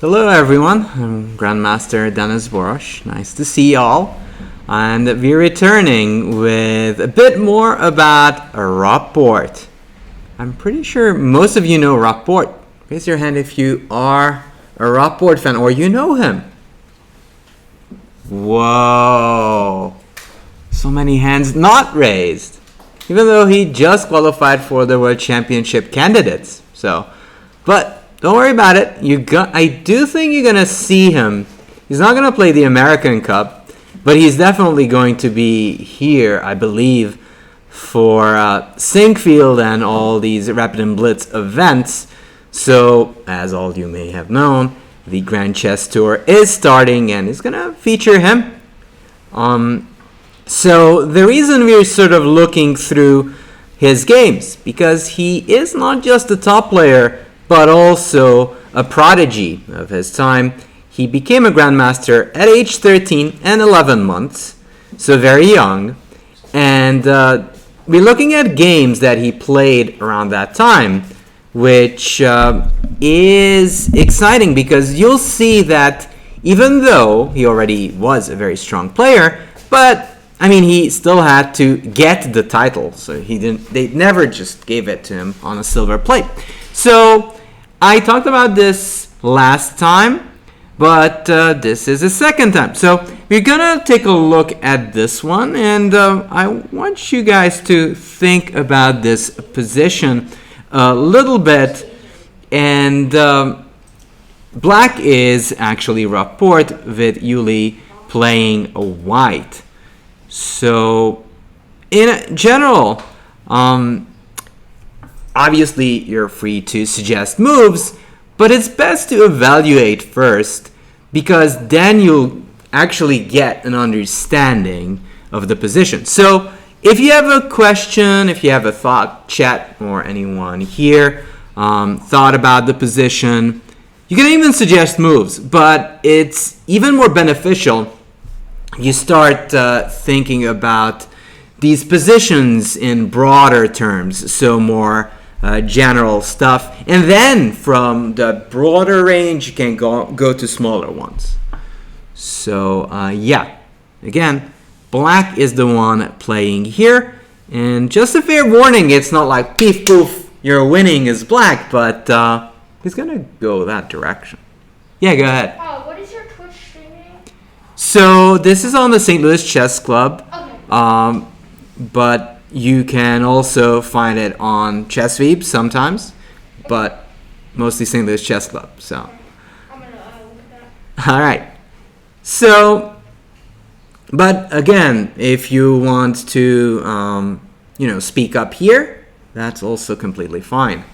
Hello everyone, I'm Grandmaster Denes Boros. Nice to see y'all. And we're returning with a bit more about Rapport. I'm pretty sure most of you know Rapport. Raise your hand if you are a Rapport fan or you know him. Whoa! So many hands not raised. Even though he just qualified for the World Championship candidates. But don't worry about it. I do think you're going to see him. He's not going to play the American Cup, but he's definitely going to be here, I believe, for Sinkfield and all these Rapid and Blitz events. So, as all you may have known, the Grand Chess Tour is starting and it's going to feature him. So, the reason we're sort of looking through his games, because he is not just a top player, but also a prodigy of his time. He became a Grandmaster at age 13 and 11 months, so very young. And we're looking at games that he played around that time, which is exciting because you'll see that even though he already was a very strong player, but I mean, he still had to get the title, so they never just gave it to him on a silver plate. So I talked about this last time, but this is the second time. So we're gonna take a look at this one, and I want you guys to think about this position a little bit. And black is actually Rapport with Yuli playing a white. So in general, obviously, you're free to suggest moves, but it's best to evaluate first because then you'll actually get an understanding of the position. So if you have a question, if you have a thought, chat, or anyone here thought about the position, you can even suggest moves, but it's even more beneficial you start thinking about these positions in broader terms, so more general stuff, and then from the broader range you can go to smaller ones. So yeah, again, black is the one playing here, and just a fair warning, it's not like peef poof you're winning is black, but he's gonna go that direction. Yeah, go ahead. What is your Twitch streaming? So this is on the St. Louis Chess Club. Okay. But you can also find it on ChessVeeb sometimes, but mostly St. Louis Chess Club. So, I'm gonna look at that. all right. So, but again, if you want to, speak up here, that's also completely fine.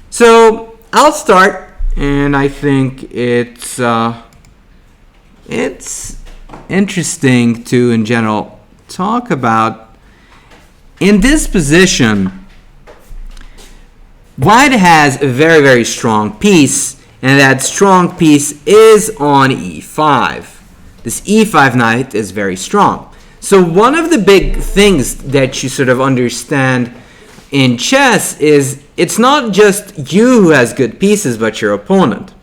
So I'll start, and I think it's interesting to, in general, talk about. In this position, white has a very, very strong piece, and that strong piece is on e5. This e5 knight is very strong. So one of the big things that you sort of understand in chess is it's not just you who has good pieces, but your opponent.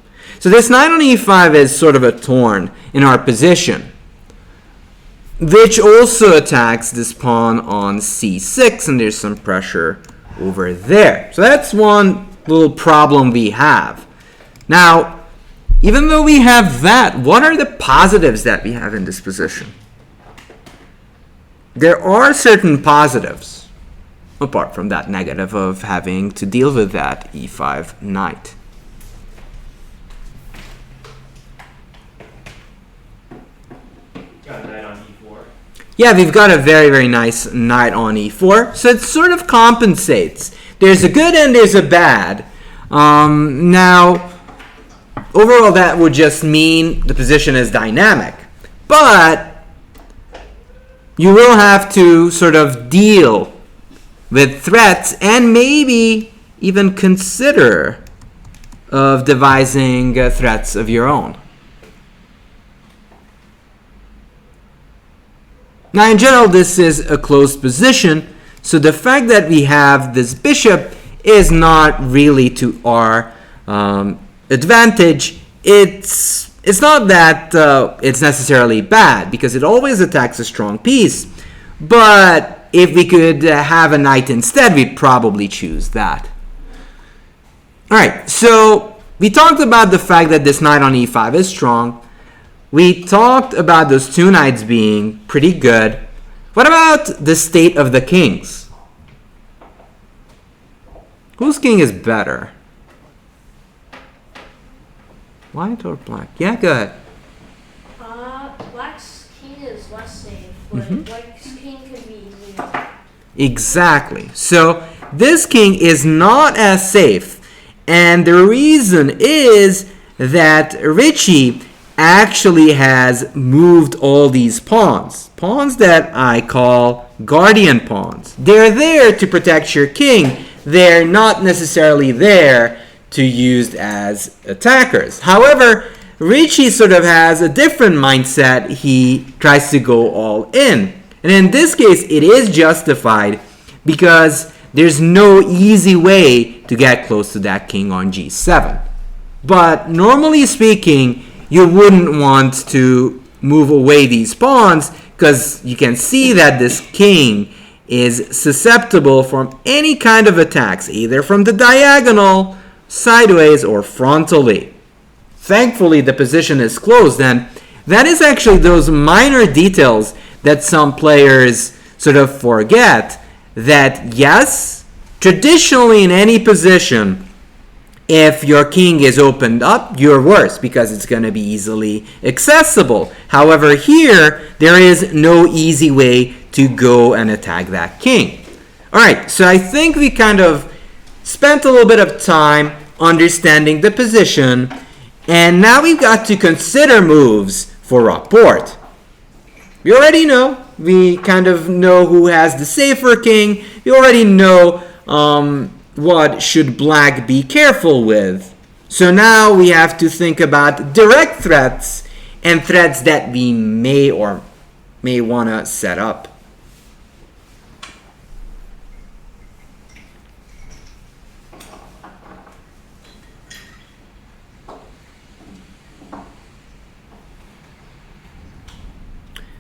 So this knight on e5 is sort of a thorn in our position, which also attacks this pawn on c6, and there's some pressure over there. So that's one little problem we have. Now, even though we have that, what are the positives that we have in this position? There are certain positives, apart from that negative of having to deal with that e5 knight. Yeah, we've got a very, very nice knight on e4, so it sort of compensates. There's a good and there's a bad. Now, overall that would just mean the position is dynamic, but you will have to sort of deal with threats and maybe even consider of devising threats of your own. Now, in general, this is a closed position, so the fact that we have this bishop is not really to our advantage it's not that it's necessarily bad, because it always attacks a strong piece. But if we could have a knight instead, we'd probably choose that. Alright, so we talked about the fact that this knight on e5 is strong. We talked about those two knights being pretty good. What about the state of the kings? Whose king is better? White or black? Yeah, go ahead. Black's king is less safe, but white's king can be easily attacked. Exactly. So this king is not as safe. And the reason is that Richie actually has moved all these pawns. Pawns that I call guardian pawns. They're there to protect your king. They're not necessarily there to use as attackers. However, Richie sort of has a different mindset. He tries to go all in. And in this case, it is justified because there's no easy way to get close to that king on g7. But normally speaking, you wouldn't want to move away these pawns because you can see that this king is susceptible from any kind of attacks, either from the diagonal, sideways, or frontally. Thankfully, the position is closed, and that is actually those minor details that some players sort of forget, that yes, traditionally in any position, if your king is opened up, you're worse because it's going to be easily accessible. However, here, there is no easy way to go and attack that king. Alright, so I think we kind of spent a little bit of time understanding the position, and now we've got to consider moves for Rapport. We already know. We kind of know who has the safer king. We already know what should black be careful with. So now we have to think about direct threats and threats that we may or may want to set up.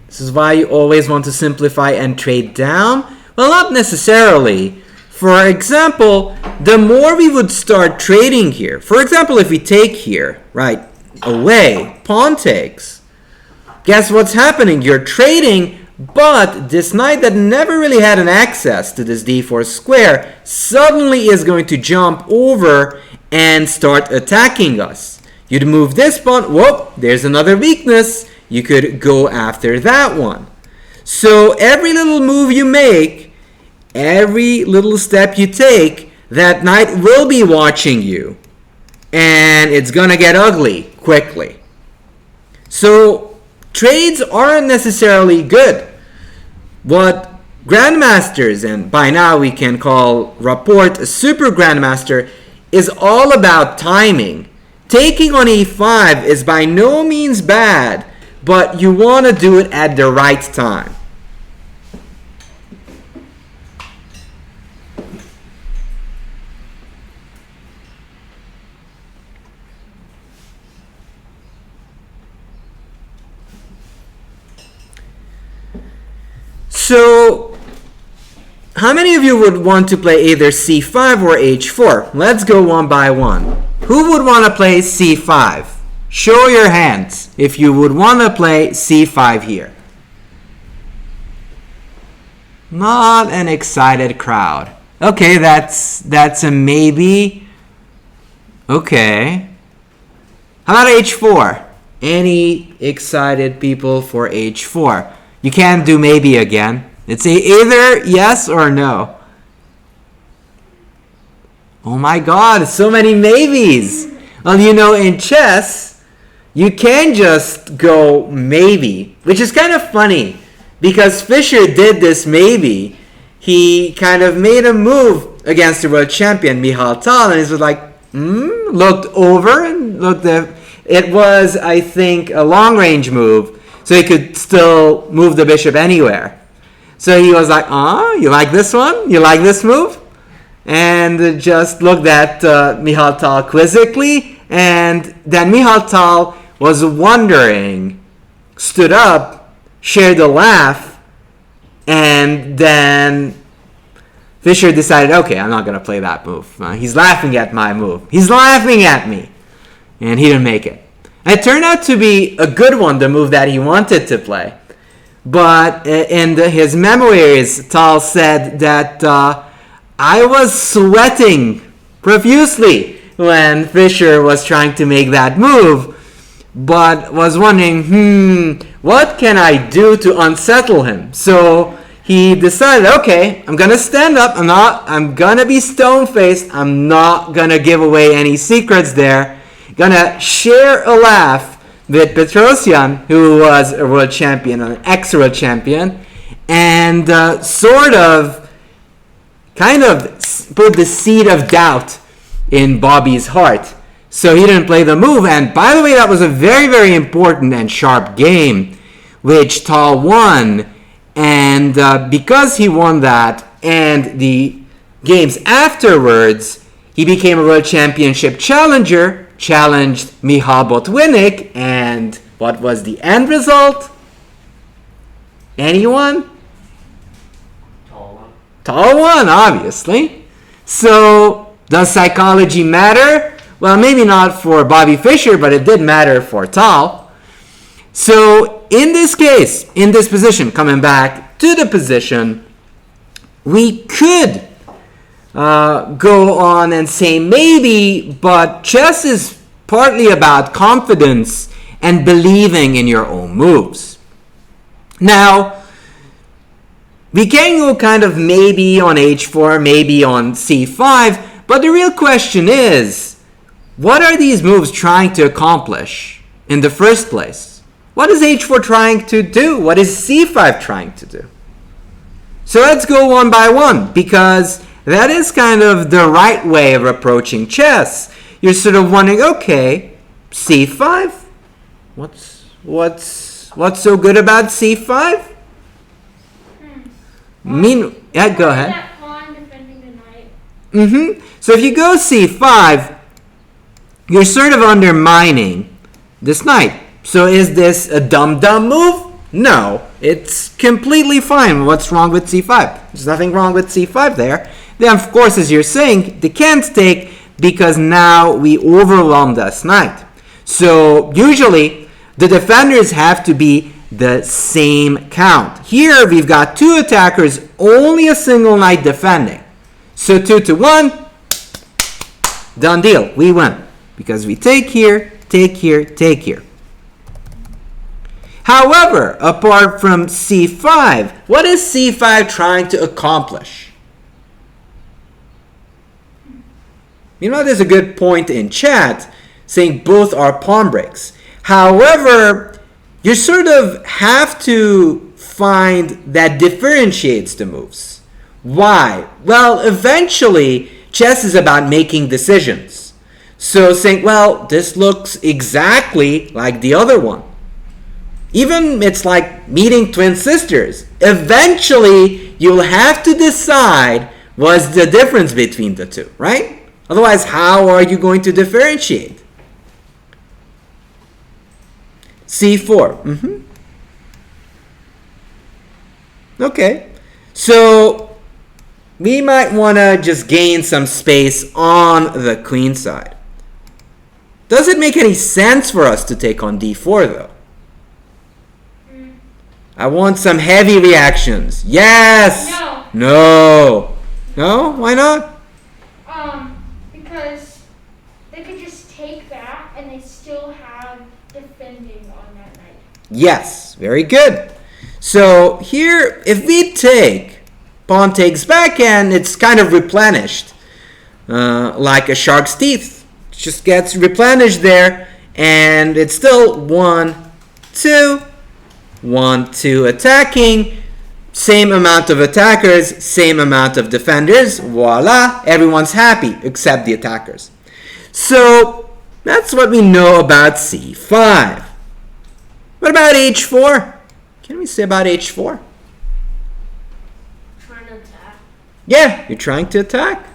This is why you always want to simplify and trade down. Well, not necessarily. For example, the more we would start trading here, for example, if we take here, right, away, pawn takes, guess what's happening? You're trading, but this knight that never really had an access to this d4 square suddenly is going to jump over and start attacking us. You'd move this pawn, whoop, there's another weakness. You could go after that one. So every little move you make, every little step you take, that knight will be watching you. And it's going to get ugly quickly. So trades aren't necessarily good. What grandmasters, and by now we can call Rapport a super grandmaster, is all about timing. Taking on e5 is by no means bad, but you want to do it at the right time. So, how many of you would want to play either c5 or h4? Let's go one by one. Who would want to play c5? Show your hands if you would want to play c5 here. Not an excited crowd. Okay, that's a maybe. Okay. How about h4? Any excited people for h4? You can't do maybe again. It's either yes or no. Oh my god, so many maybes. Well, you know, in chess, you can just go maybe, which is kind of funny because Fischer did this maybe. He kind of made a move against the world champion Michal Tal, and he was like, looked over and looked at. It was, I think, a long range move, so he could still move the bishop anywhere. So he was like, you like this one? You like this move? And just looked at Michal Tal quizzically, And then Michal Tal was wondering, stood up, shared a laugh, and then Fischer decided, okay, I'm not going to play that move. He's laughing at my move. He's laughing at me. And he didn't make it. It turned out to be a good one, the move that he wanted to play. But in his memoirs, Tal said that I was sweating profusely when Fischer was trying to make that move, but was wondering, what can I do to unsettle him? So he decided, okay, I'm going to stand up. I'm going to be stone-faced. I'm not going to give away any secrets there. Going to share a laugh with Petrosyan, who was a world champion, an ex-world champion, and kind of put the seed of doubt in Bobby's heart. So he didn't play the move. And by the way, that was a very, very important and sharp game, which Tal won. And because he won that and the games afterwards, he became a world championship challenger, challenged Michal Botwinnik, and what was the end result? Anyone? Tal won, obviously. So, does psychology matter? Well, maybe not for Bobby Fischer, but it did matter for Tal. So, in this case, in this position, coming back to the position, we could go on and say maybe, but chess is partly about confidence and believing in your own moves. Now, we can go kind of maybe on h4, maybe on c5, but the real question is, what are these moves trying to accomplish in the first place? What is h4 trying to do? What is c5 trying to do? So let's go one by one, because that is kind of the right way of approaching chess. You're sort of wondering, okay, c5? What's so good about c5? Yeah, go ahead. That pawn defending the knight. So if you go c5, you're sort of undermining this knight. So is this a dumb move? No, it's completely fine. What's wrong with c5? There's nothing wrong with c5 there. Then, of course, as you're saying, they can't take because now we overwhelmed this knight. So usually the defenders have to be the same count. Here we've got two attackers, only a single knight defending. So 2-1, done deal. We win because we take here, take here, take here. However, apart from c5, what is c5 trying to accomplish? You know, there's a good point in chat saying both are pawn breaks. However, you sort of have to find that differentiates the moves. Why? Well, eventually, chess is about making decisions. So saying, well, this looks exactly like the other one. Even it's like meeting twin sisters. Eventually, you'll have to decide what's the difference between the two, right? Otherwise, how are you going to differentiate? c4. Okay. So, we might want to just gain some space on the queen side. Does it make any sense for us to take on d4, though? I want some heavy reactions. Yes! No. No? Why not? Because they could just take that and they still have defending on that knight. Yes, very good. So here, if we take, pawn takes back and it's kind of replenished. Like a shark's teeth. It just gets replenished there and it's still 1, 2, 1, 2 attacking. Same amount of attackers, same amount of defenders. Voila, everyone's happy except the attackers. So that's what we know about c5. What about h4? Can we say about h4? Trying to attack. Yeah, you're trying to attack.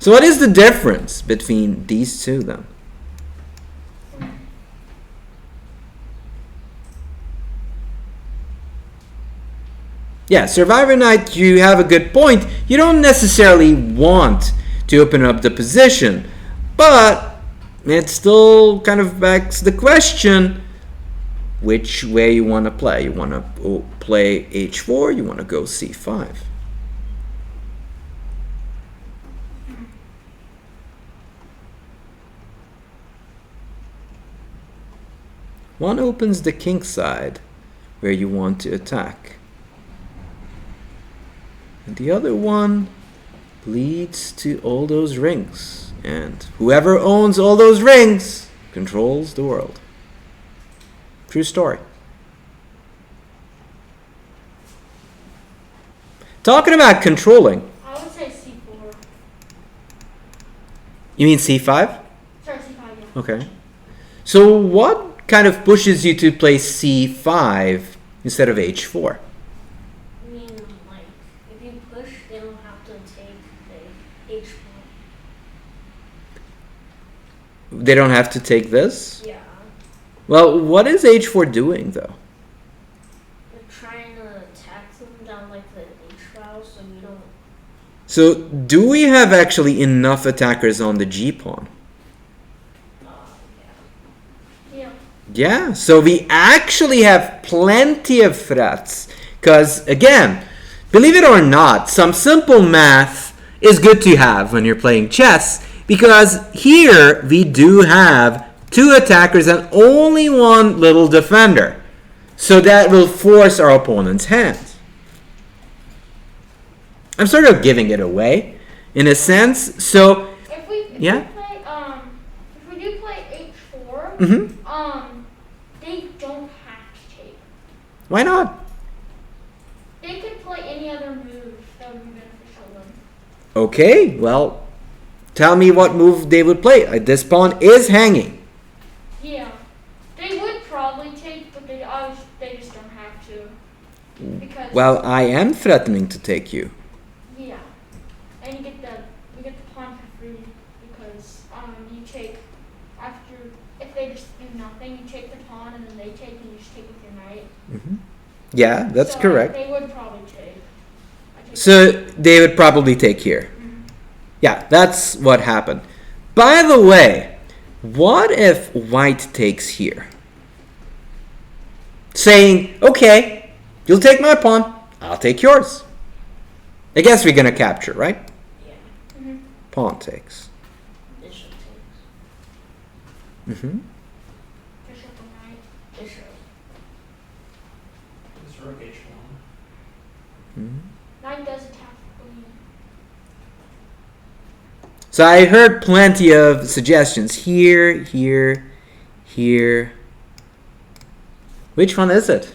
So what is the difference between these two then? Yeah, Survivor Knight, you have a good point. You don't necessarily want to open up the position, but it still kind of begs the question which way you want to play. You want to play h4, you want to go c5. One opens the king side where you want to attack. And the other one leads to all those rings. And whoever owns all those rings controls the world. True story. Talking about controlling. I would say c4. You mean c5? Sorry, c5, yeah. Okay. So what kind of pushes you to play c5 instead of h4? I mean, like, if you push, they don't have to take the h4. They don't have to take this? Yeah. Well, what is h4 doing though? They're trying to attack them down like the h file, so you don't. So do we have actually enough attackers on the g-pawn? Yeah. Yeah. Yeah, so we actually have plenty of threats. Because, again, believe it or not, some simple math is good to have when you're playing chess. Because here we do have 2 attackers and only 1 little defender. So that will force our opponent's hand. I'm sort of giving it away, in a sense. So, If we yeah. if we do play h4, they don't have to take. Why not? They could play any other move that would be beneficial to them. Okay, well, tell me what move they would play. This pawn is hanging. Yeah, they would probably take, but they just don't have to. Because Well, I am threatening to take you. yeah, and you get the pawn for free because you take after if they just do nothing, you take the pawn and then they take and you just take with your knight. Yeah, that's So, correct. They would probably take. So they would probably take here. Yeah, that's what happened. By the way, what if white takes here? Saying, okay, you'll take my pawn, I'll take yours. I guess we're going to capture, right? Yeah. Pawn takes. Bishop takes. Mm-hmm. Bishop or knight. Bishop. It's rook h1. Knight does attack the queen. So I heard plenty of suggestions. Here, here, here. Which one is it?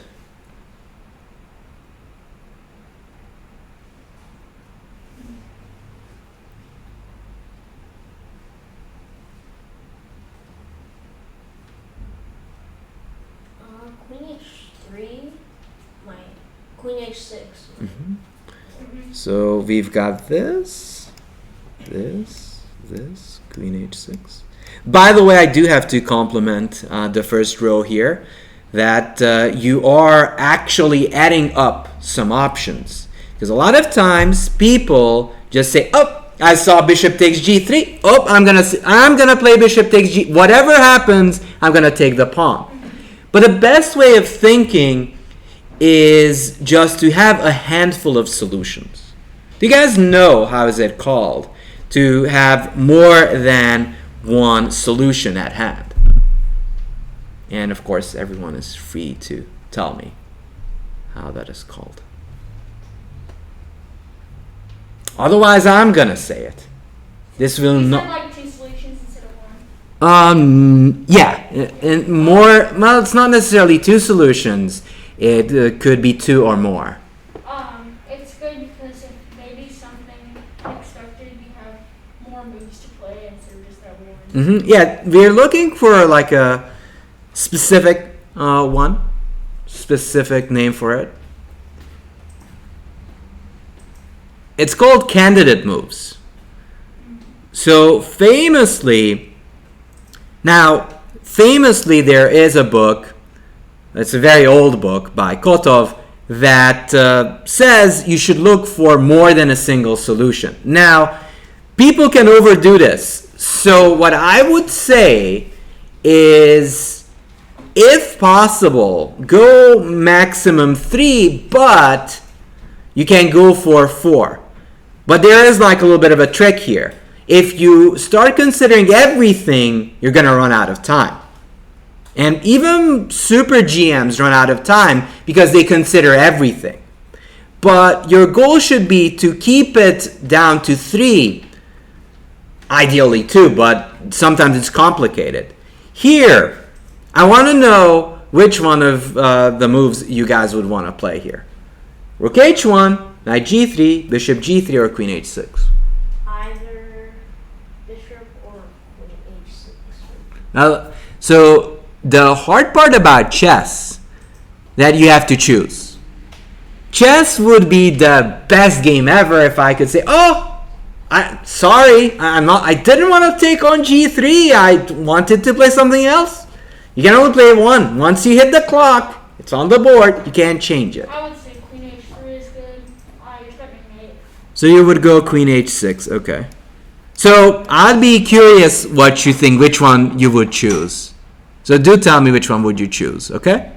Queen h3. My queen h6. So we've got this, queen h6. By the way, I do have to compliment the first row here that you are actually adding up some options. Because a lot of times people just say, oh, I saw bishop takes g3. Oh, I'm gonna play bishop takes g. Whatever happens, I'm gonna take the pawn. But the best way of thinking is just to have a handful of solutions. Do you guys know how is it called to have more than one solution at hand? And of course, everyone is free to tell me how that is called. Otherwise, I'm gonna say it. This will You not. said like 2 solutions instead of 1. Yeah, and more. Well, it's not necessarily 2 solutions. It could be 2 or more. It's good because if maybe something unexpected, you have more moves to play instead of just that one. Yeah, we're looking for like a specific specific name for it. It's called candidate moves. So famously, there is a book, it's a very old book by Kotov, that says you should look for more than a single solution. Now, people can overdo this. So what I would say is, if possible, go maximum 3, but you can go for 4. But there is like a little bit of a trick here. If you start considering everything, you're going to run out of time. And even super GMs run out of time because they consider everything. But your goal should be to keep it down to 3, ideally 2, but sometimes it's complicated. Here, I want to know which one of the moves you guys would want to play here. Rook h1, knight g3, bishop g3, or queen h6. Either bishop or queen h6. Now, so the hard part about chess that you have to choose. Chess would be the best game ever if I could say, oh, I didn't want to take on g3. I wanted to play something else. You can only play one. Once you hit the clock, it's on the board. You can't change it. I would say queen h3 is good. You're starting mate. So you would go queen h6. Okay. So I'd be curious what you think, which one you would choose. So do tell me which one would you choose, okay?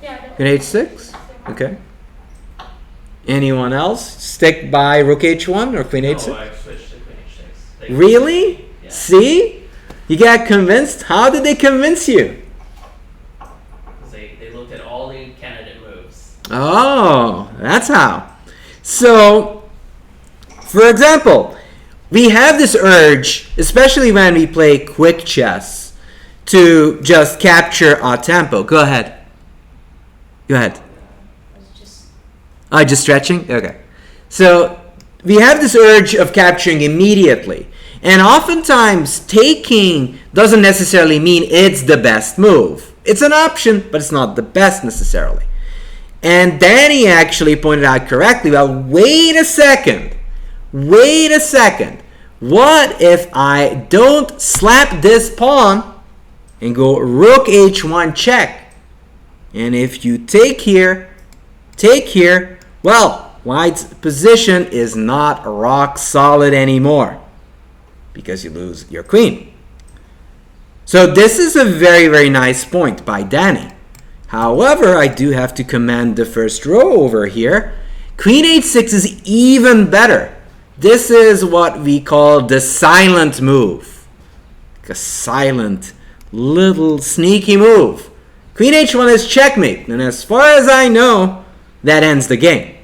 Yeah. Queen h6? Okay. Anyone else? Stick by rook h1 or queen h6? No, I switched to queen h6. Really? Yeah. See? You got convinced? How did they convince you? Because they looked at all the candidate moves. Oh, that's how. So, for example, we have this urge, especially when we play quick chess, to just capture a tempo. Go ahead. Go ahead. Just stretching? Okay. So we have this urge of capturing immediately. And oftentimes taking doesn't necessarily mean it's the best move. It's an option, but it's not the best necessarily. And Danny actually pointed out correctly, well, wait a second. What if I don't slap this pawn and go rook h1 check? And if you take here, well, white's position is not rock solid anymore because you lose your queen. So this is a very, very nice point by Danny. However, I do have to commend the first row over here. Queen h6 is even better. This is what we call the silent move. A silent, little sneaky move. Queen h1 is checkmate, and as far as I know, that ends the game.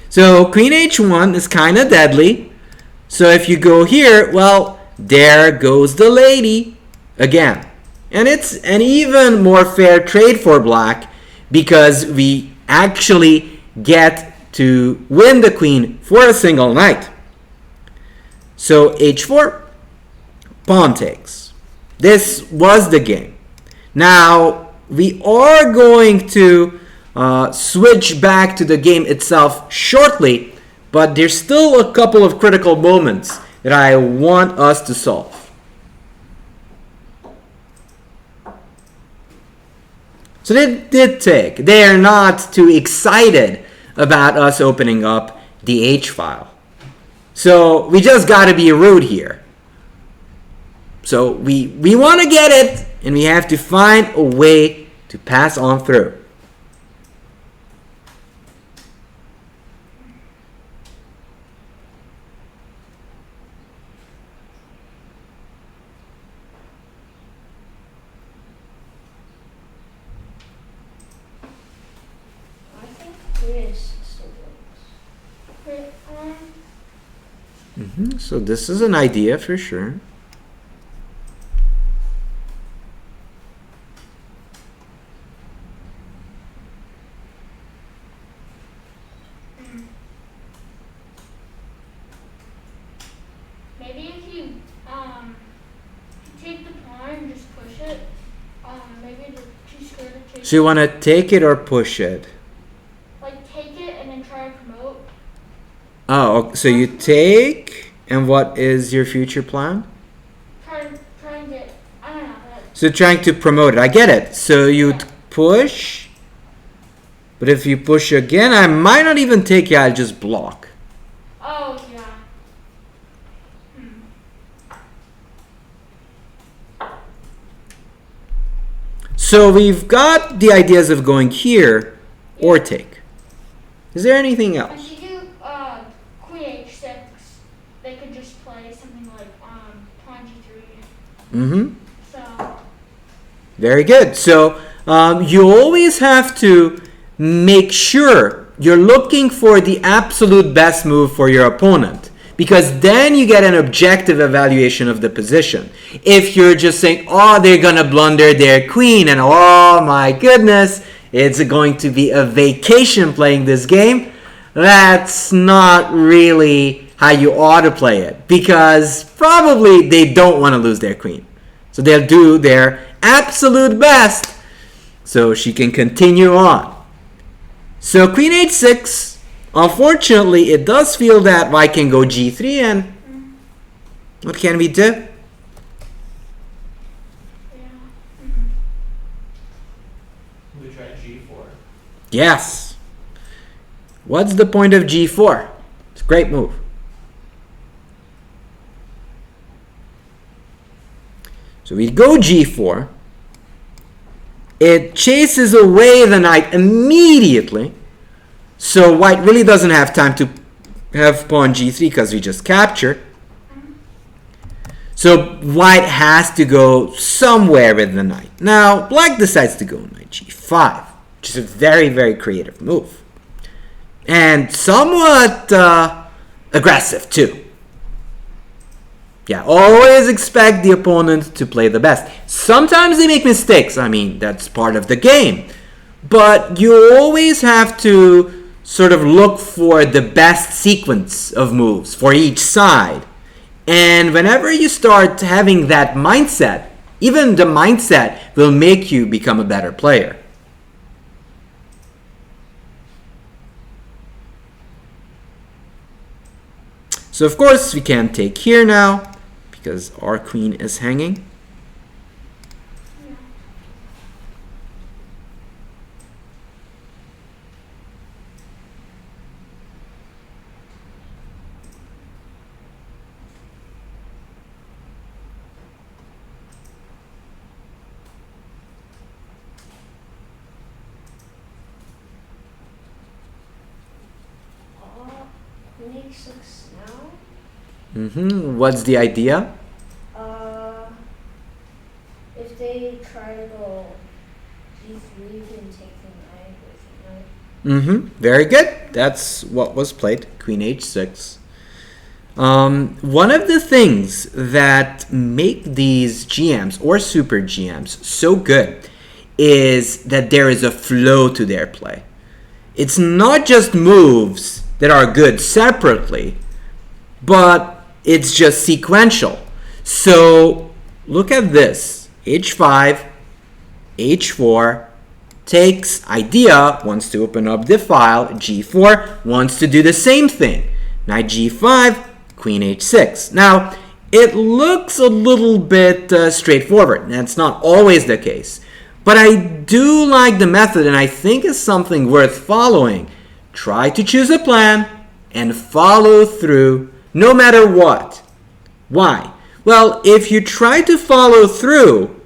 So queen h1 is kind of deadly. So if you go here, well, there goes the lady again. And it's an even more fair trade for black because we actually get to win the queen for a single knight. So h4, pawn takes. This was the game. Now, we are going to switch back to the game itself shortly, but there's still a couple of critical moments that I want us to solve. So they did take. They are not too excited about us opening up the H file. So we just got to be rude here. So we want to get it, and we have to find a way to pass on through. I think this still works. So this is an idea for sure. Maybe if you take the pawn and just push it, maybe they're too scared to take So you want to take it or push it? Like take it and then try to promote. Oh, so you take And what is your future plan? Try and get, I don't know. So trying to promote it. I get it. So you'd push. But if you push again, I might not even take you. I'll just block. Oh, yeah. So we've got the ideas of going here or take. Is there anything If else? you do Queen H6, they could just play something like Pawn G3. Mm-hmm. So, Very good. So you always have to make sure you're looking for the absolute best move for your opponent, because then you get an objective evaluation of the position. If you're just saying, oh, they're going to blunder their queen, and oh my goodness, it's going to be a vacation playing this game, that's not really how you ought to play it, because probably they don't want to lose their queen. So they'll do their absolute best so she can continue on. So Queen H6, unfortunately, it does feel that white can go G3, and what can we do? yeah. We try G4. Yes. What's the point of G4? It's a great move. So we go G4. It chases away the knight immediately. So white really doesn't have time to have pawn G3 because we just captured. So white has to go somewhere with the knight. Now black decides to go knight G5, which is a very, very creative move. And somewhat aggressive too. Yeah, always expect the opponent to play the best. Sometimes they make mistakes. I mean, that's part of the game. But you always have to sort of look for the best sequence of moves for each side. And whenever you start having that mindset, even the mindset will make you become a better player. So of course we can't take here now, because our queen is hanging. Queen H6 now. What's the idea? If they try to go G3, you can take the knight with the knight. Very good. That's what was played. Queen H6. One of the things that make these GMs or super GMs so good is that there is a flow to their play. It's not just moves that are good separately, but it's just sequential. So look at this. H5, H4, takes, idea, wants to open up the file. G4 wants to do the same thing. Knight G5, Queen H6. Now, it looks a little bit straightforward. That's not always the case. But I do like the method, and I think it's something worth following. Try to choose a plan and follow through no matter what. Why? Well, if you try to follow through,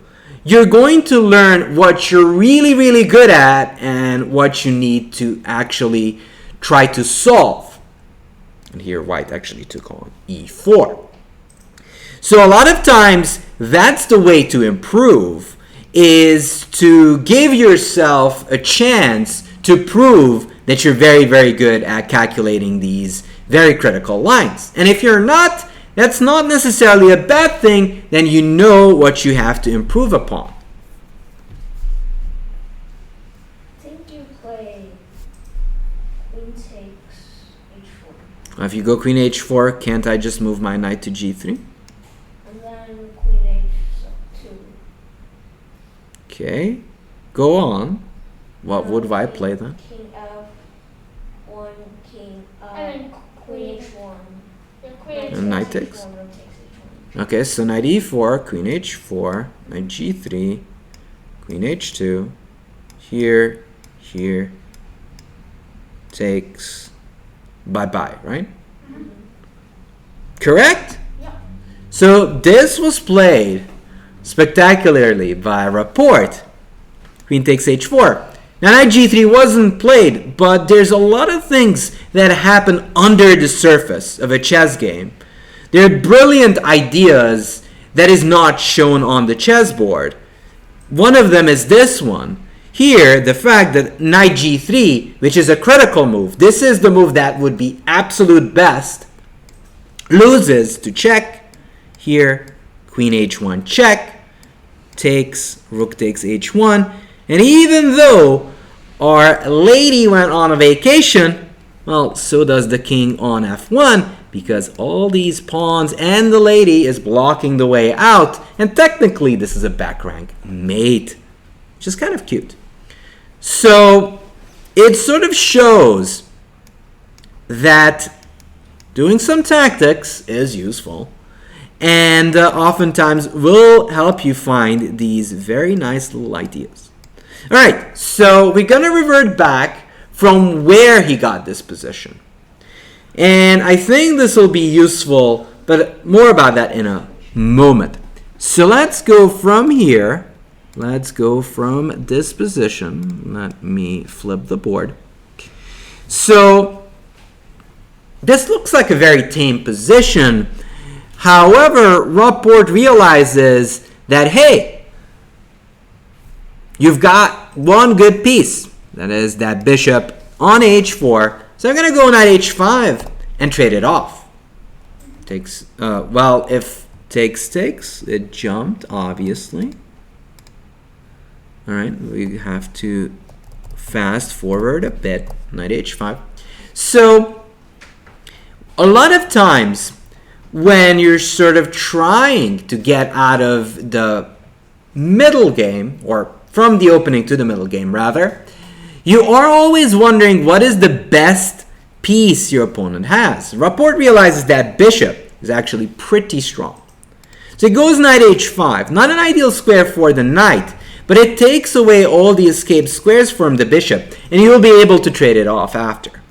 you're going to learn what you're really, really good at and what you need to actually try to solve. And here white actually took on E4. So a lot of times, that's the way to improve, is to give yourself a chance to prove that you're very, very good at calculating these very critical lines. And if you're not, that's not necessarily a bad thing, then you know what you have to improve upon. I think you play Queen takes H4. If you go Queen H4, can't I just move my knight to G3? And then Queen H2. Okay, go on. What would white play then? King F1, King And then Queen H1. Yeah, Queen And knight takes. H4, rook takes H1. Okay, so knight e4, queen h4, knight g3, queen h2, here, here, takes, bye-bye, right? Correct? Yeah. So this was played spectacularly by Rapport. Queen takes h4. Now knight g3 wasn't played, but there's a lot of things that happen under the surface of a chess game. There are brilliant ideas that is not shown on the chessboard. One of them is this one. Here, the fact that knight g3, which is a critical move, this is the move that would be absolute best, loses to check. Here, queen h1 check, takes, rook takes h1. And even though our lady went on a vacation, well, so does the king on f1, because all these pawns and the lady is blocking the way out. And technically, this is a back rank mate, which is kind of cute. So it sort of shows that doing some tactics is useful, and oftentimes will help you find these very nice little ideas. All right, so we're going to revert back from where he got this position. And I think this will be useful, but more about that in a moment. So let's go from here. Let's go from this position. Let me flip the board. So this looks like a very tame position. However, Rapport realizes that, hey, you've got one good piece. That is that bishop on h4. So I'm going to go knight h5 and trade it off. Takes, well, if takes, it jumped, obviously. All right, we have to fast forward a bit. Knight h5. So a lot of times when you're sort of trying to get out of the middle game, or from the opening to the middle game rather, you are always wondering what is the best piece your opponent has. Rapport realizes that bishop is actually pretty strong. So he goes knight h5. Not an ideal square for the knight, but it takes away all the escape squares from the bishop, and you will be able to trade it off after.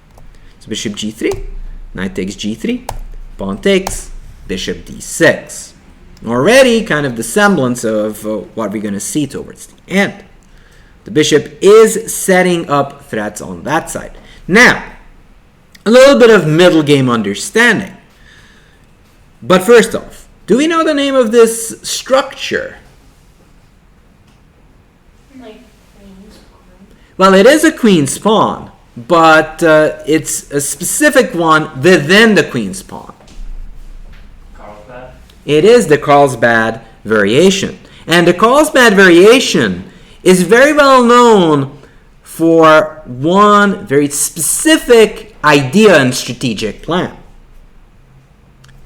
So bishop g3, knight takes g3, pawn takes, bishop d6. Already kind of the semblance of what we're going to see towards the end. The bishop is setting up threats on that side. Now, a little bit of middle game understanding. But first off, do we know the name of this structure? Like queen's pawn. Well, it is a queen's pawn, but it's a specific one within the queen's pawn. Carlsbad? It is the Carlsbad variation. And the Carlsbad variation is very well known for one very specific idea and strategic plan.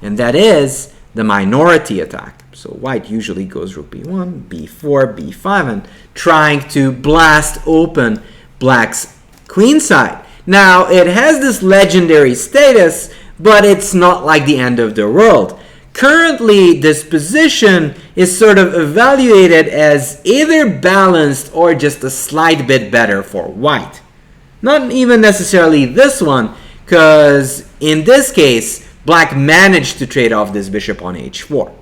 And that is the minority attack. So white usually goes rook b1, b4, b5, and trying to blast open black's queen side. Now, it has this legendary status, but it's not like the end of the world. Currently, this position is sort of evaluated as either balanced or just a slight bit better for white. Not even necessarily this one, because in this case, black managed to trade off this bishop on h4.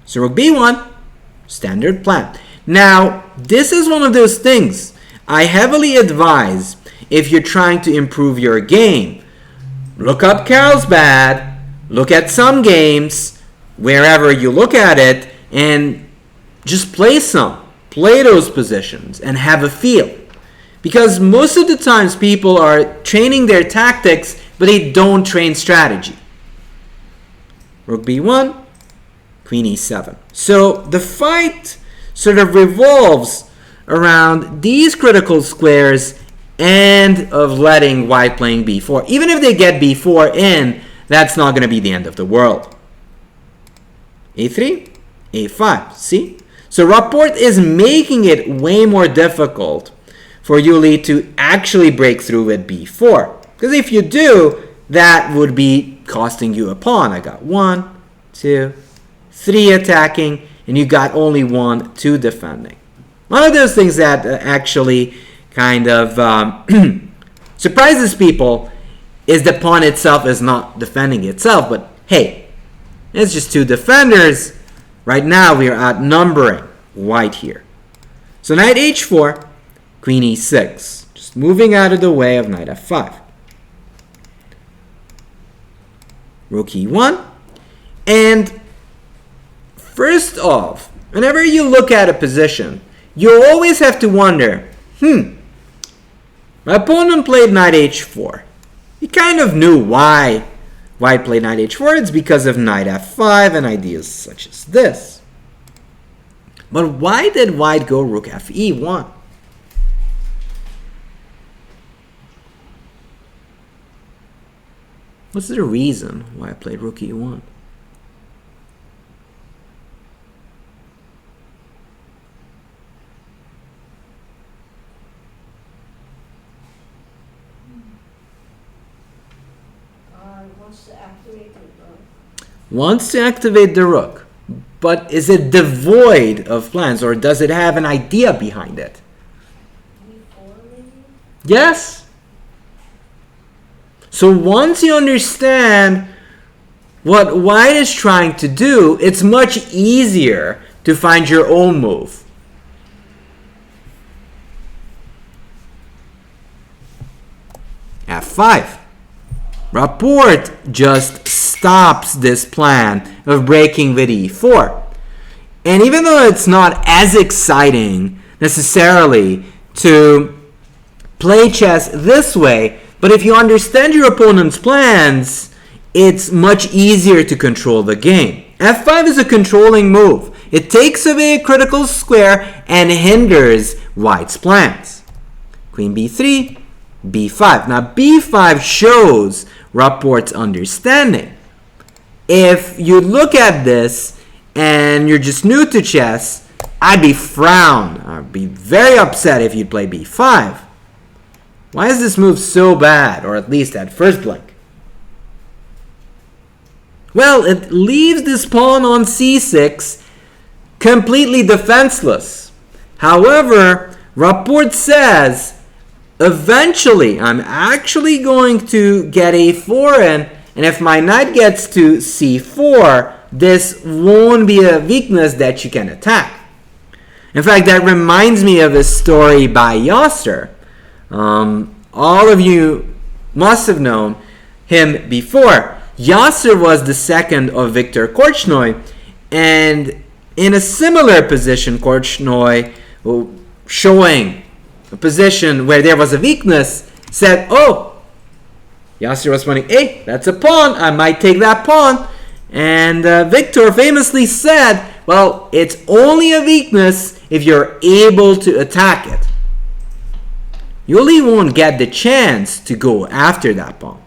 So rook b1, standard plan. Now, this is one of those things I heavily advise if you're trying to improve your game. Look up Carlsbad. Look at some games, wherever you look at it, and just play some. Play those positions and have a feel. Because most of the times people are training their tactics, but they don't train strategy. Rook b1, queen e7. So the fight sort of revolves around these critical squares and of letting white playing b4. Even if they get b4 in, that's not going to be the end of the world. a3, a5. See? So Rapport is making it way more difficult for Yuli to actually break through with b4. Because if you do, that would be costing you a pawn. I got 1, 2, 3 attacking, and you got only 1, 2 defending. One of those things that actually kind of surprises people is the pawn itself is not defending itself, but hey, it's just 2 defenders. Right now we are outnumbering white here. So knight h4, queen e6, just moving out of the way of knight f5. Rook e1, and first off, whenever you look at a position, you always have to wonder, my opponent played knight h4. He kind of knew why white played knight h4. It's because of knight f5 and ideas such as this. But why did white go rook fe1? What's the reason why I played rook e1? Wants to activate the rook. Wants to activate the rook. But is it devoid of plans, or does it have an idea behind it? b4 maybe? Yes. So once you understand what white is trying to do, it's much easier to find your own move. f5. Rapport just stops this plan of breaking with e4. And even though it's not as exciting necessarily to play chess this way, but if you understand your opponent's plans, it's much easier to control the game. f5 is a controlling move. It takes away a critical square and hinders white's plans. Queen b3, b5. Now b5 shows Rapport's understanding. If you look at this and you're just new to chess, I'd be frowned. I'd be very upset if you'd play b5. Why is this move so bad, or at least at first blink? Well, it leaves this pawn on c6 completely defenseless. However, Rapport says, eventually, I'm actually going to get a4 in, and if my knight gets to c4, this won't be a weakness that you can attack. In fact, that reminds me of a story by Yasser. All of you must have known him before. Yasser was the second of Viktor Korchnoi, and in a similar position, Korchnoi, showing a position where there was a weakness, said, oh, Yasser was pointing, hey, that's a pawn, I might take that pawn. And Viktor famously said, well, it's only a weakness if you're able to attack it. You only won't get the chance to go after that pawn.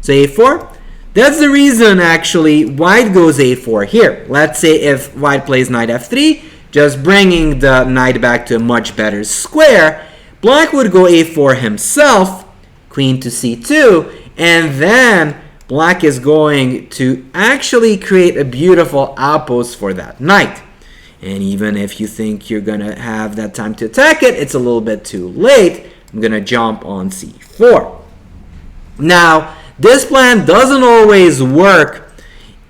So a4, that's the reason actually white goes a4 here. Let's say if white plays knight f3, just bringing the knight back to a much better square, black would go a4 himself, queen to c2, and then black is going to actually create a beautiful outpost for that knight. And even if you think you're going to have that time to attack it, it's a little bit too late. I'm going to jump on c4. Now, this plan doesn't always work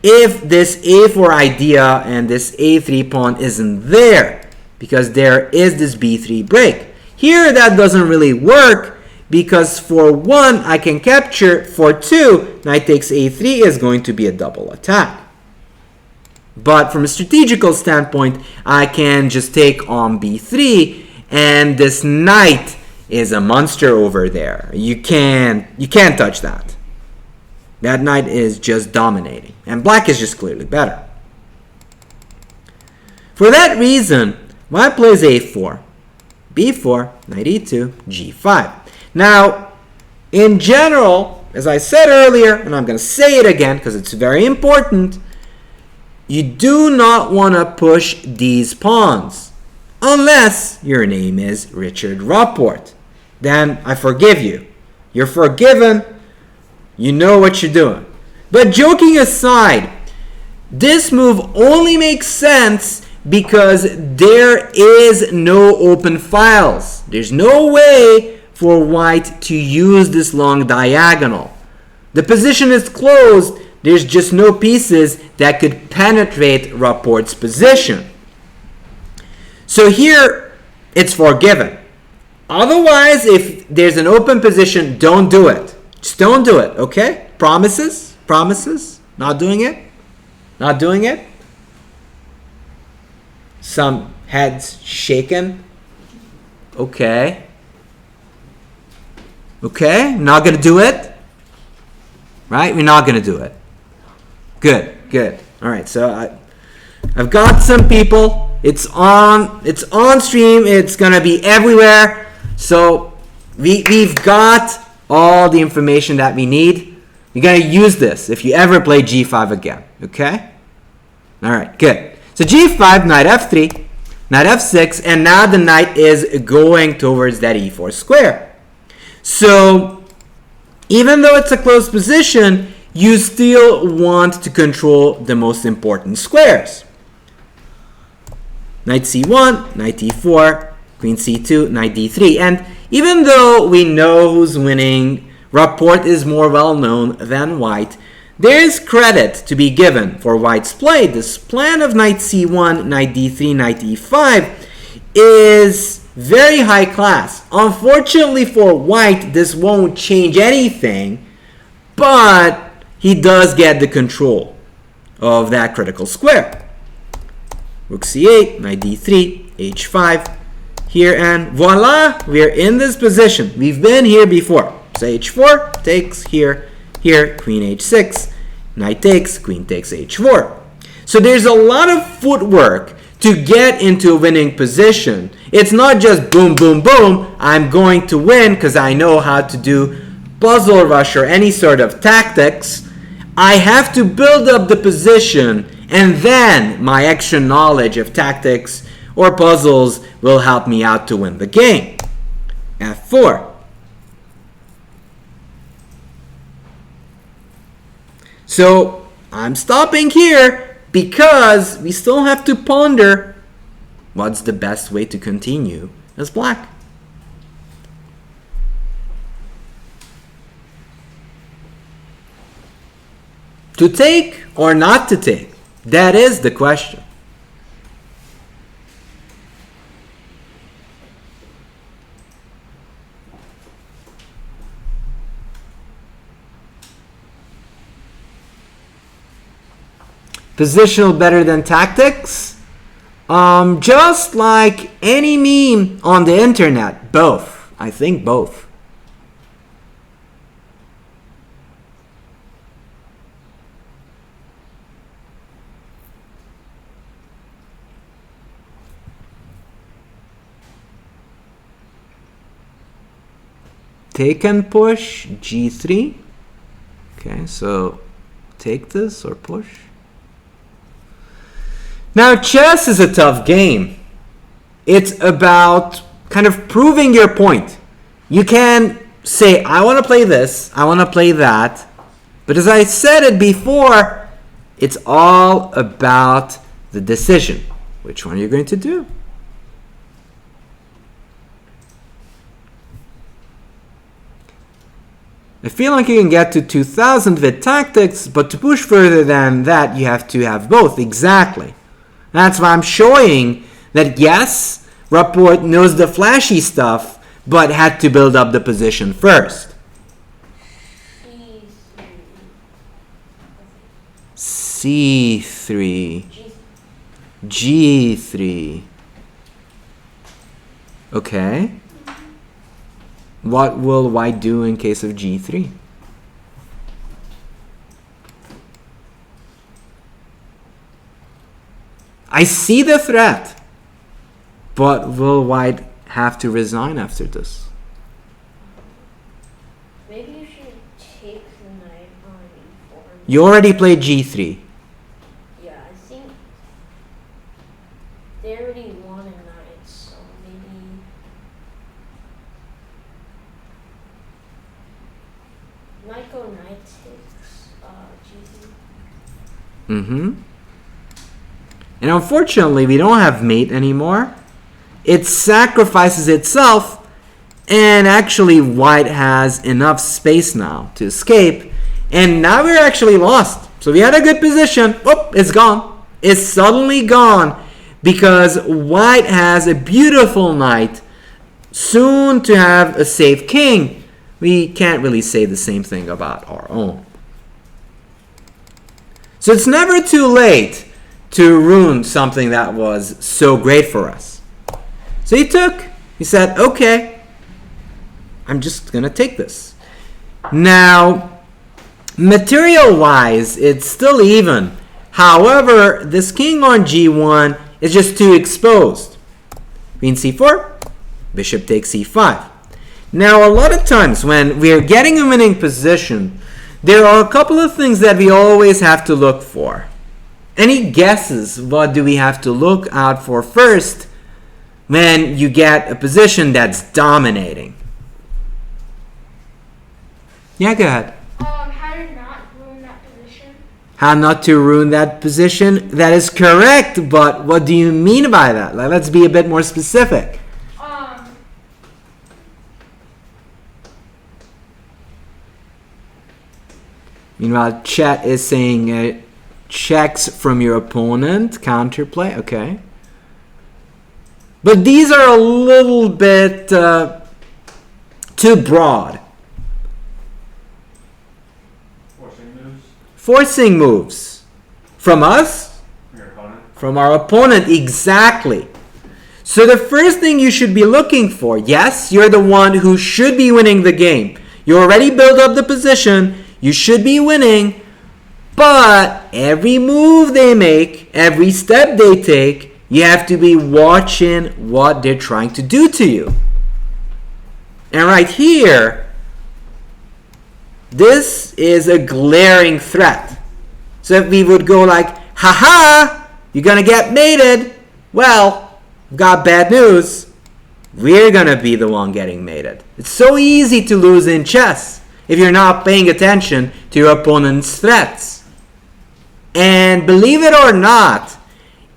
if this a4 idea and this a3 pawn isn't there, because there is this b3 break. Here, that doesn't really work, because for 1, I can capture. For 2, knight takes a3 is going to be a double attack. But from a strategical standpoint, I can just take on b3, and this knight is a monster over there. You can't touch that. That knight is just dominating, and black is just clearly better. For that reason, white plays a4, b4, knight e2, g5. Now, in general, as I said earlier, and I'm going to say it again because it's very important, you do not want to push these pawns unless your name is Richard Rapport. Then I forgive you. You're forgiven. You know what you're doing. But joking aside, this move only makes sense because there is no open files. There's no way for white to use this long diagonal. The position is closed. There's just no pieces that could penetrate Rapport's position. So here, it's forgiven. Otherwise, if there's an open position, don't do it. Just don't do it, okay? Promises? Promises? Not doing it? Not doing it? Some heads shaken. Okay. Okay, not going to do it. Right? We're not going to do it. Good, good. All right, so I've got some people. It's on stream. It's going to be everywhere. So we've got all the information that we need. You're going to use this if you ever play g5 again. Okay? All right, good. So g5, knight f3, knight f6, and now the knight is going towards that e4 square. So even though it's a close position, you still want to control the most important squares. Knight c1, knight e4, queen c2, knight d3. And even though we know who's winning, Rapport is more well known than white, there is credit to be given for white's play. This plan of knight c1, knight d3, knight e5 is very high class. Unfortunately for white, this won't change anything, but he does get the control of that critical square. Rook c8, knight d3, h5 here, and voila, we're in this position. We've been here before. So h4 takes here, queen h6, knight takes, queen takes h4. So there's a lot of footwork to get into a winning position. It's not just boom, boom, boom, I'm going to win because I know how to do puzzle rush or any sort of tactics. I have to build up the position, and then my extra knowledge of tactics or puzzles will help me out to win the game. f4. So I'm stopping here because we still have to ponder what's the best way to continue as black. To take or not to take? That is the question. Positional better than tactics? Just like any meme on the internet, both. I think both. Take and push, g3. Okay, so take this or push. Now, chess is a tough game. It's about kind of proving your point. You can say, I want to play this, I want to play that. But as I said it before, it's all about the decision. Which one are you going to do? I feel like you can get to 2000 with tactics, but to push further than that, you have to have both. Exactly. That's why I'm showing that yes, Rapport knows the flashy stuff, but had to build up the position first. C3. G3. Okay. What will white do in case of g3? I see the threat, but will white have to resign after this? Maybe you should take the knight on e4. You already played g3. Yeah, I think they already won a knight, so maybe might go knight takes. G3. Mm-hmm. And unfortunately, we don't have mate anymore. It sacrifices itself, and actually white has enough space now to escape, and now we're actually lost. So we had a good position. Oh, it's gone. It's suddenly gone because white has a beautiful knight, soon to have a safe king. We can't really say the same thing about our own. So it's never too late to ruin something that was so great for us. So he said, okay, I'm just going to take this. Now, material-wise, it's still even. However, this king on g1 is just too exposed. Queen c4, bishop takes c5. Now, a lot of times when we're getting a winning position, there are a couple of things that we always have to look for. Any guesses? What do we have to look out for first when you get a position that's dominating? Yeah, go ahead. How to not ruin that position? How not to ruin that position? That is correct, but what do you mean by that? Let's be a bit more specific. Meanwhile, chat is saying checks from your opponent, counterplay, okay. But these are a little bit too broad. Forcing moves. From us? Your opponent. From our opponent, exactly. So the first thing you should be looking for, yes, you're the one who should be winning the game. You already built up the position, you should be winning, but every move they make, every step they take, you have to be watching what they're trying to do to you. And right here, this is a glaring threat. So if we would go like, haha, you're gonna get mated, well, I've got bad news. We're gonna be the one getting mated. It's so easy to lose in chess if you're not paying attention to your opponent's threats. And believe it or not,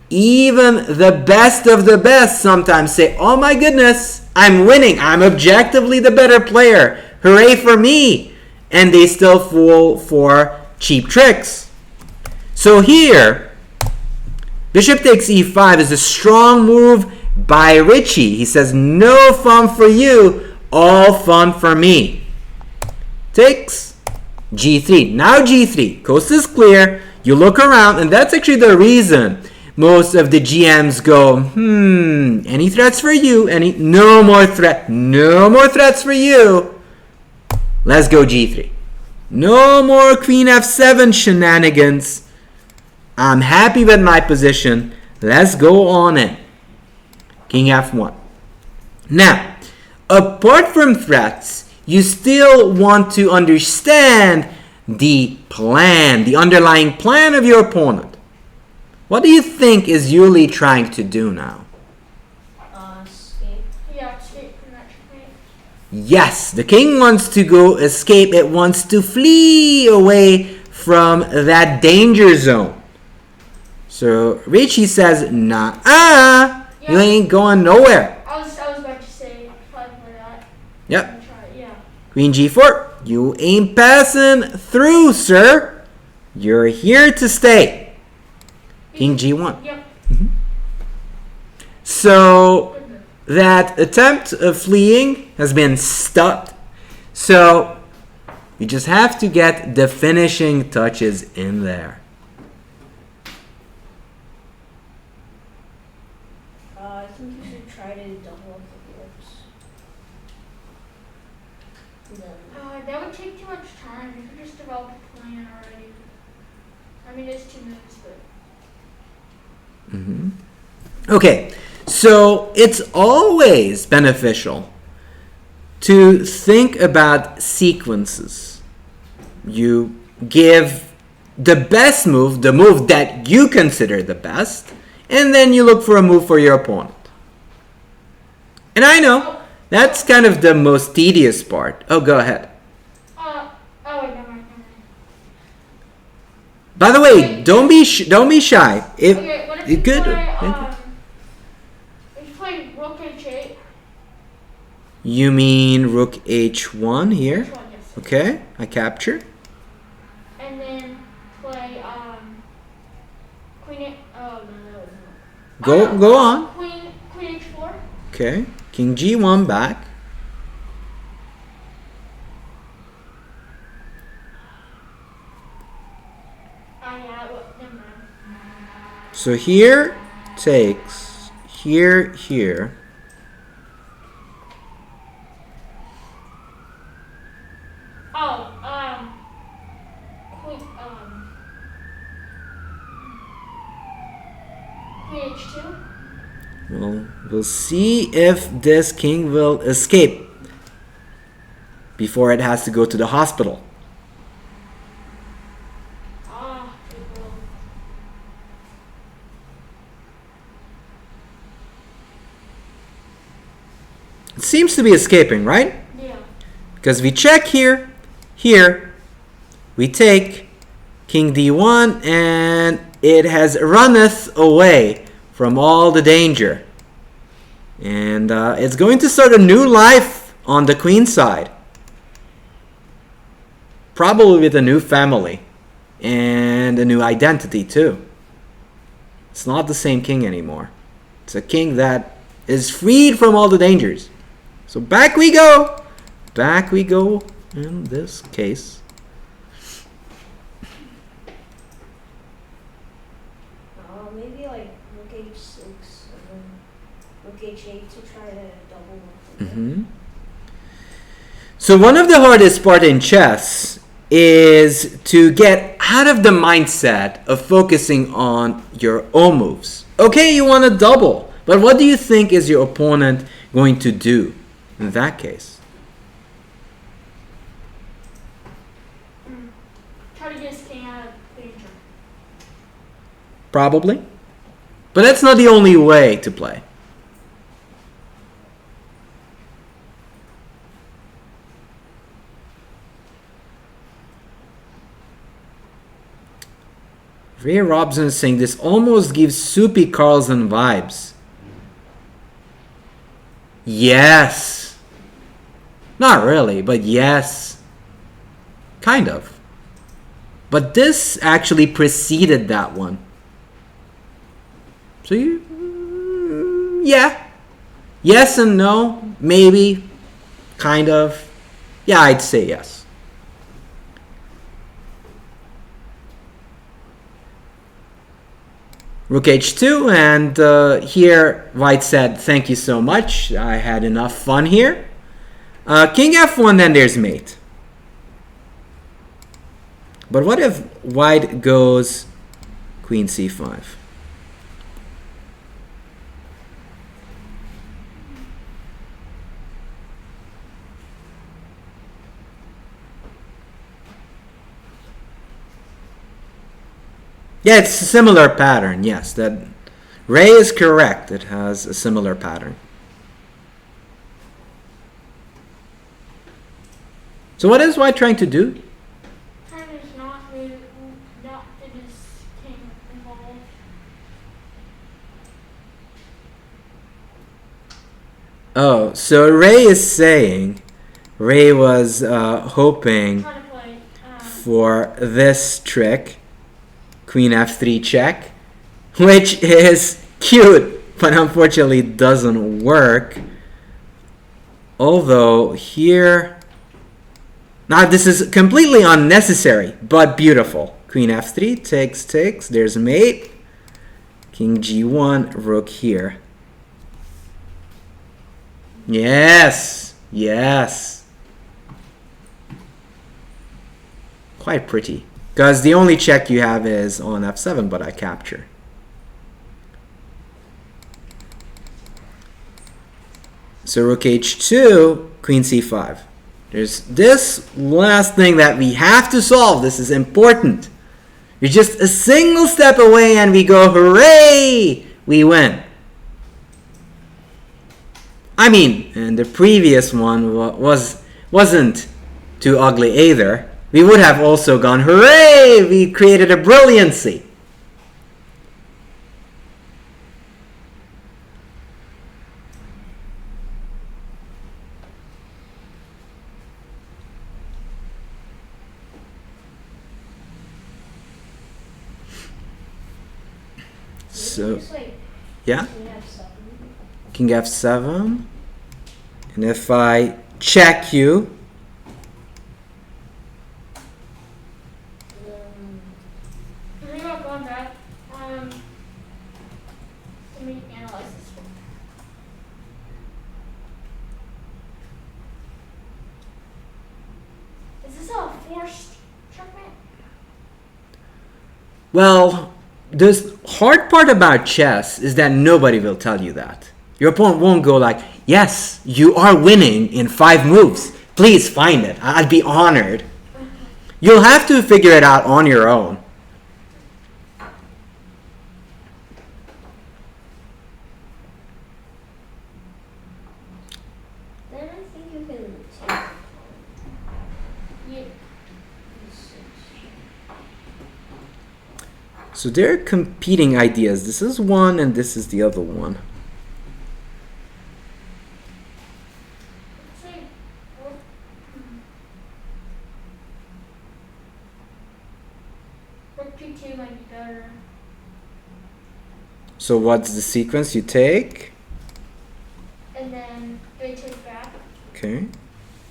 even the best of the best sometimes say, oh my goodness, I'm winning. I'm objectively the better player. Hooray for me. And they still fall for cheap tricks. So here, bishop takes e5 is a strong move by Richie. He says, no fun for you, all fun for me. Takes g3. Now g3. Coast is clear. You look around, and that's actually the reason most of the GMs go, any threats for you? No more threats for you. Let's go g3. No more queen f7 shenanigans. I'm happy with my position. Let's go on in. King f1. Now, apart from threats, you still want to understand the plan, the underlying plan of your opponent. What do you think is Yuli trying to do now? Escape. Yeah, escape from that checkmate. Yes, the king wants to go escape. It wants to flee away from that danger zone. So Richie says, nah, you ain't going nowhere. I was about to say, probably for that. Yep. Yeah. Queen g4. You ain't passing through, sir. You're here to stay. King g1. Yep. So that attempt of fleeing has been stopped. So you just have to get the finishing touches in there. I think you should try to double up the books. That would take too much time. You could just develop a plan already. I mean, it's 2 minutes, but... Okay, so it's always beneficial to think about sequences. You give the best move, the move that you consider the best, and then you look for a move for your opponent. And I know, that's kind of the most tedious part. Oh, go ahead. wait, never mind. By the way, don't be shy. If Okay, what if you you could. play, if you play rook h8? You mean rook h1 here? Which one, yes. Okay, I capture. And then play, queen a, oh, no. Go on. Queen h4? Okay, king g1 back. Yeah, well, never mind. So here takes, here. Oh, queen h2? Well, we'll see if this king will escape before it has to go to the hospital. It will. It seems to be escaping, right? Yeah. Because we check here, we take king d1, and it has runneth away from all the danger. And it's going to start a new life on the queen side. Probably with a new family and a new identity too. It's not the same king anymore. It's a king that is freed from all the dangers. So back we go. Back we go in this case. Maybe like rook h6 and then rook h8 to try to double up. So one of the hardest part in chess is to get out of the mindset of focusing on your own moves. Okay, you want to double, but what do you think is your opponent going to do in that case? Try to get his king out of danger. Probably. But that's not the only way to play. Ray Robson is saying this almost gives Soupy Carlson vibes. Yes. Not really, but yes. Kind of. But this actually preceded that one. So you... yeah. Yes and no. Maybe. Kind of. Yeah, I'd say yes. Rook h2, and here White said, thank you so much. I had enough fun here. King f1, then there's mate. But what if White goes queen c5? Yeah, it's a similar pattern. Yes, that Ray is correct. It has a similar pattern. So what is White trying to do? Trying to not get his king involved. Oh, so Ray is saying, Ray was hoping Trying to play. for this trick. Queen f3 check, which is cute, but unfortunately doesn't work. Although here, now this is completely unnecessary, but beautiful. Queen f3 takes, there's mate. King g1, rook here. Yes, yes. Quite pretty. Because the only check you have is on f7, but I capture. So rook h2, queen c5. There's this last thing that we have to solve. This is important. You're just a single step away and we go, hooray! We win. I mean, and the previous one wasn't too ugly either. we would have also gone, hooray, we created a brilliancy. So, Just like, yeah, we have 7. King F7. And if I check you, I'm not going back. Let me analyze this one. Is this a forced checkmate? well, the hard part about chess is that nobody will tell you that. Your opponent won't go like, yes, you are winning in 5 moves. Please find it. I'd be honored. You'll have to figure it out on your own. Then I think you can take Yeah. So they're competing ideas. This is one and this is the other one. Let's say, well, Rook G2 might be better. So what's the sequence you take? And then they take back. Okay.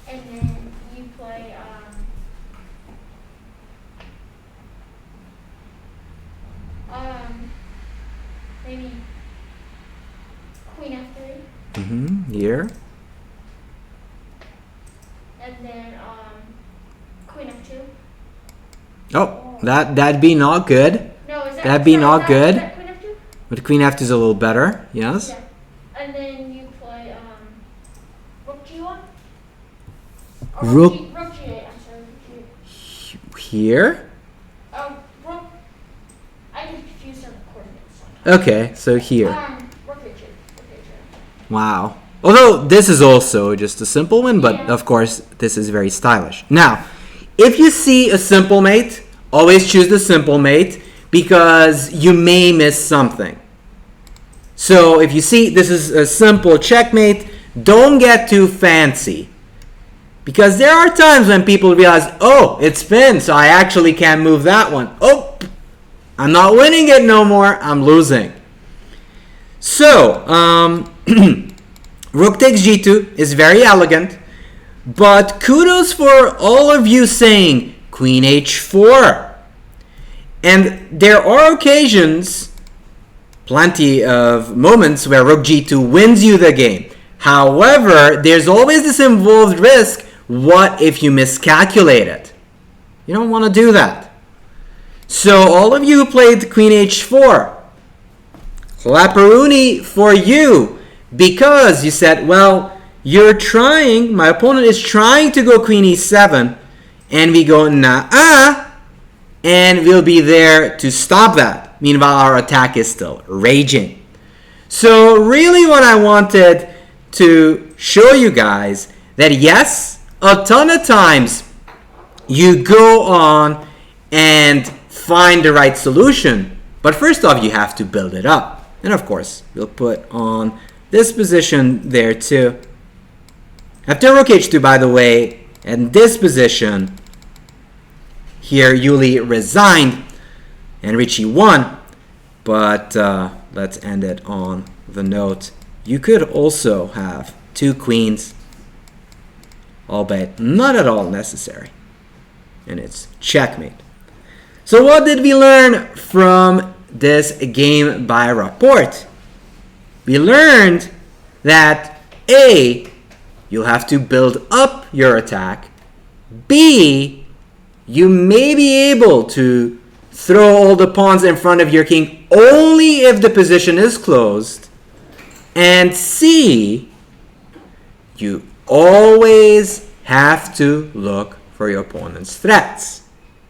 And then you play, maybe Queen F3. Here. And then, Queen F2. Oh, that'd be not good. No, is that That'd be sorry, not is good. that Queen F2? But Queen F2 is a little better. Yes. Yeah. And then you play Rook G1. Or Rook- Rook G8. I'm sorry, Rook G8. Here. Rook. I get confused on the coordinates sometimes. Okay, so here. Rook H8. Rook H8. Wow. Although this is also just a simple win, but Yeah. of course this is very stylish. Now, if you see a simple mate, always choose the simple mate because you may miss something. So if you see this is a simple checkmate, don't get too fancy. Because there are times when people realize, oh, it's spin, so I actually can't move that one. Oh, I'm not winning it no more, I'm losing. So, Rook takes G2 is very elegant, but kudos for all of you saying Queen H4. And there are occasions, plenty of moments where Rook G2 wins you the game. However, there's always this involved risk. What if you miscalculate it? You don't want to do that. So all of you who played Queen H4, clapperoonie for you, because you said, well, you're trying, my opponent is trying to go Queen E7, and we go nah, and we'll be there to stop that. Meanwhile, our attack is still raging. So really what I wanted to show you guys that yes, a ton of times you go on and find the right solution. But first off, you have to build it up. And of course, we'll put on this position there too. After Rook H2, by the way, and this position, here Yuli resigned and Richie won. But let's end it on the note. You could also have 2 queens, albeit not at all necessary. And it's checkmate. So what did we learn from this game by Rapport? We learned that A, you'll have to build up your attack. B, you may be able to throw all the pawns in front of your king only if the position is closed. And C, you always have to look for your opponent's threats.